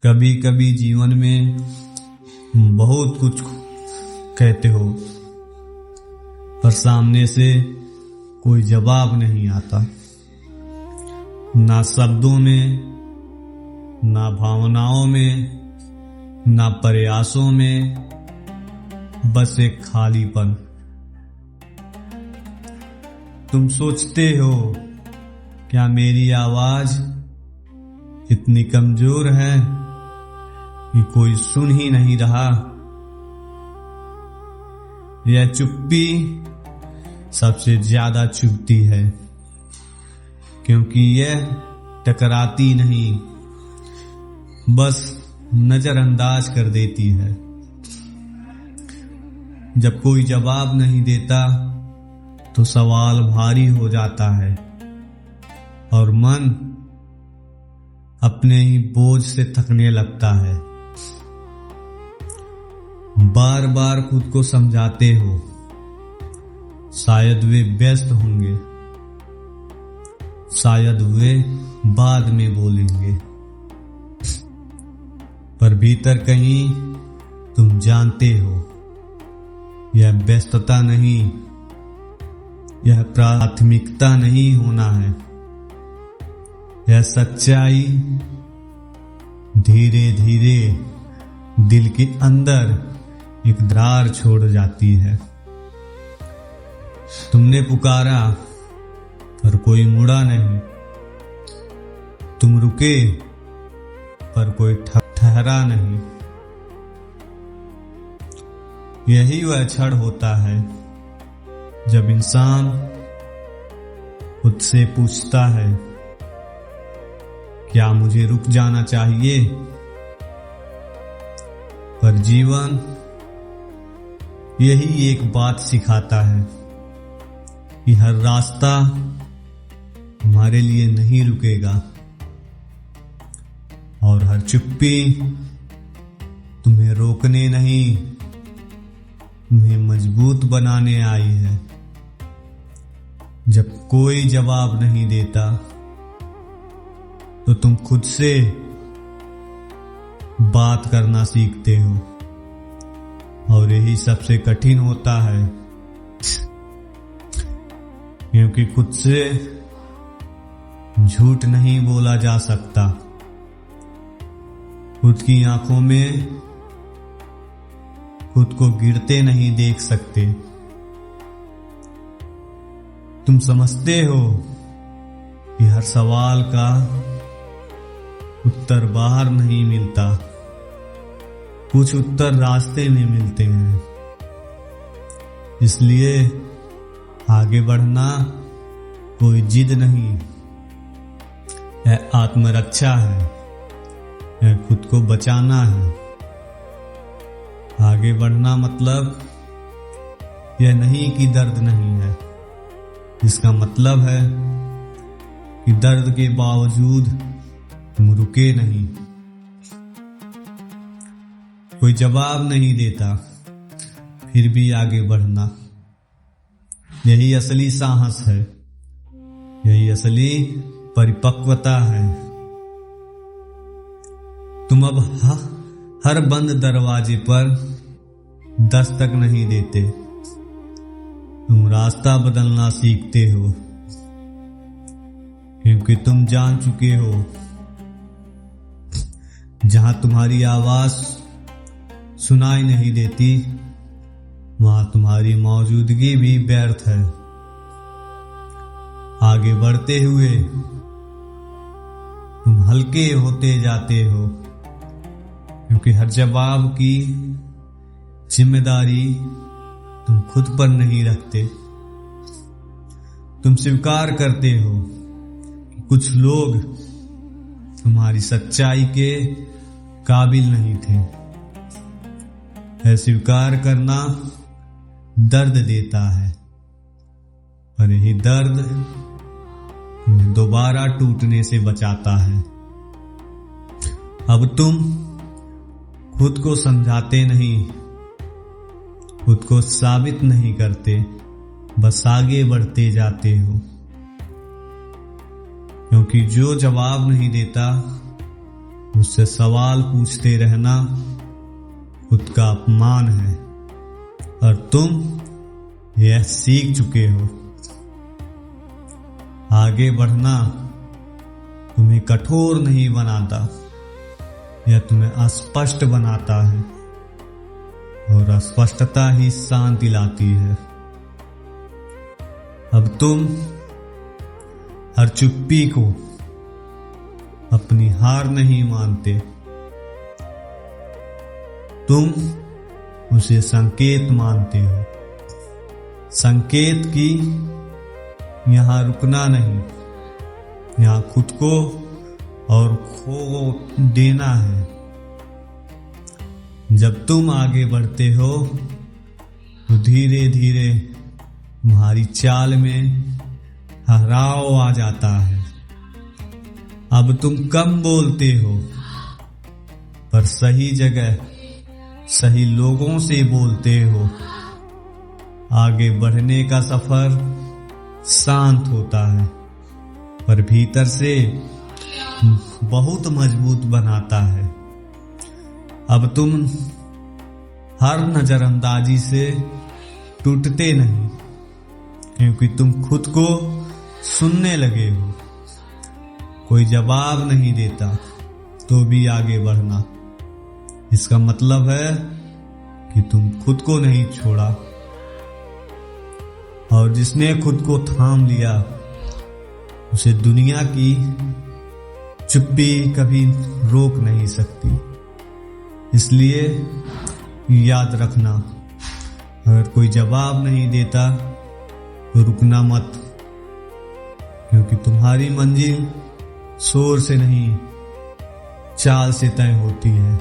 कभी कभी जीवन में बहुत कुछ कहते हो पर सामने से कोई जवाब नहीं आता, ना शब्दों में, ना भावनाओं में, ना प्रयासों में, बस एक खालीपन। तुम सोचते हो क्या मेरी आवाज इतनी कमजोर है कि कोई सुन ही नहीं रहा? यह चुप्पी सबसे ज्यादा चुभती है, क्योंकि यह टकराती नहीं, बस नजरअंदाज कर देती है। जब कोई जवाब नहीं देता तो सवाल भारी हो जाता है और मन अपने ही बोझ से थकने लगता है। बार बार खुद को समझाते हो, शायद वे व्यस्त होंगे, शायद वे बाद में बोलेंगे, पर भीतर कहीं तुम जानते हो यह व्यस्तता नहीं, यह प्राथमिकता नहीं होना है। यह सच्चाई धीरे धीरे दिल के अंदर एक दरार छोड़ जाती है। तुमने पुकारा पर कोई मुड़ा नहीं, तुम रुके पर कोई ठहरा नहीं। यही वह क्षण होता है जब इंसान खुद से पूछता है, क्या मुझे रुक जाना चाहिए? पर जीवन यही एक बात सिखाता है कि हर रास्ता हमारे लिए नहीं रुकेगा और हर चुप्पी तुम्हें रोकने नहीं, तुम्हें मजबूत बनाने आई है। जब कोई जवाब नहीं देता तो तुम खुद से बात करना सीखते हो, और यही सबसे कठिन होता है, क्योंकि खुद से झूठ नहीं बोला जा सकता। खुद की आंखों में खुद को गिरते नहीं देख सकते। तुम समझते हो कि हर सवाल का उत्तर बाहर नहीं मिलता, कुछ उत्तर रास्ते में मिलते हैं। इसलिए आगे बढ़ना कोई जिद नहीं, यह आत्मरक्षा है, यह खुद को बचाना है। आगे बढ़ना मतलब यह नहीं कि दर्द नहीं है, इसका मतलब है कि दर्द के बावजूद तुम रुके नहीं। कोई जवाब नहीं देता फिर भी आगे बढ़ना, यही असली साहस है, यही असली परिपक्वता है। तुम अब हर बंद दरवाजे पर दस्तक नहीं देते, तुम रास्ता बदलना सीखते हो, क्योंकि तुम जान चुके हो जहां तुम्हारी आवाज सुनाई नहीं देती, वहां तुम्हारी मौजूदगी भी व्यर्थ है। आगे बढ़ते हुए तुम हल्के होते जाते हो, क्योंकि हर जवाब की जिम्मेदारी तुम खुद पर नहीं रखते। तुम स्वीकार करते हो कि कुछ लोग तुम्हारी सच्चाई के काबिल नहीं थे। यह स्वीकार करना दर्द देता है, पर यही दर्द तुम्हें दोबारा टूटने से बचाता है। अब तुम खुद को समझाते नहीं, खुद को साबित नहीं करते, बस आगे बढ़ते जाते हो, क्योंकि जो जवाब नहीं देता मुझसे सवाल पूछते रहना खुद का अपमान है और तुम यह सीख चुके हो। आगे बढ़ना तुम्हें कठोर नहीं बनाता, यह तुम्हें अस्पष्ट बनाता है और अस्पष्टता ही शांति लाती है। अब तुम हर चुप्पी को अपनी हार नहीं मानते, तुम उसे संकेत मानते हो। संकेत की यहां रुकना नहीं, यहां खुद को और खो देना है। जब तुम आगे बढ़ते हो तो धीरे धीरे तुम्हारी चाल में ठहराव आ जाता है। अब तुम कम बोलते हो पर सही जगह सही लोगों से बोलते हो। आगे बढ़ने का सफर शांत होता है पर भीतर से बहुत मजबूत बनाता है। अब तुम हर नजरअंदाजी से टूटते नहीं, क्योंकि तुम खुद को सुनने लगे हो। कोई जवाब नहीं देता तो भी आगे बढ़ना, इसका मतलब है कि तुम खुद को नहीं छोड़ा। और जिसने खुद को थाम लिया उसे दुनिया की चुप्पी कभी रोक नहीं सकती। इसलिए याद रखना, अगर कोई जवाब नहीं देता तो रुकना मत, क्योंकि तुम्हारी मंजिल शोर से नहीं चाल से तय होती है।